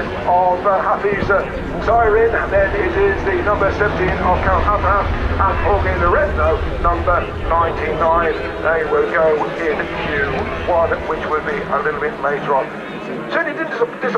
5 of Hafiz Siren, and then it is the number 17 of Count Abraham, and Jorge Lorenzo, number 99. They will go in Q1, which will be a little bit later on. Certainly didn't disappoint.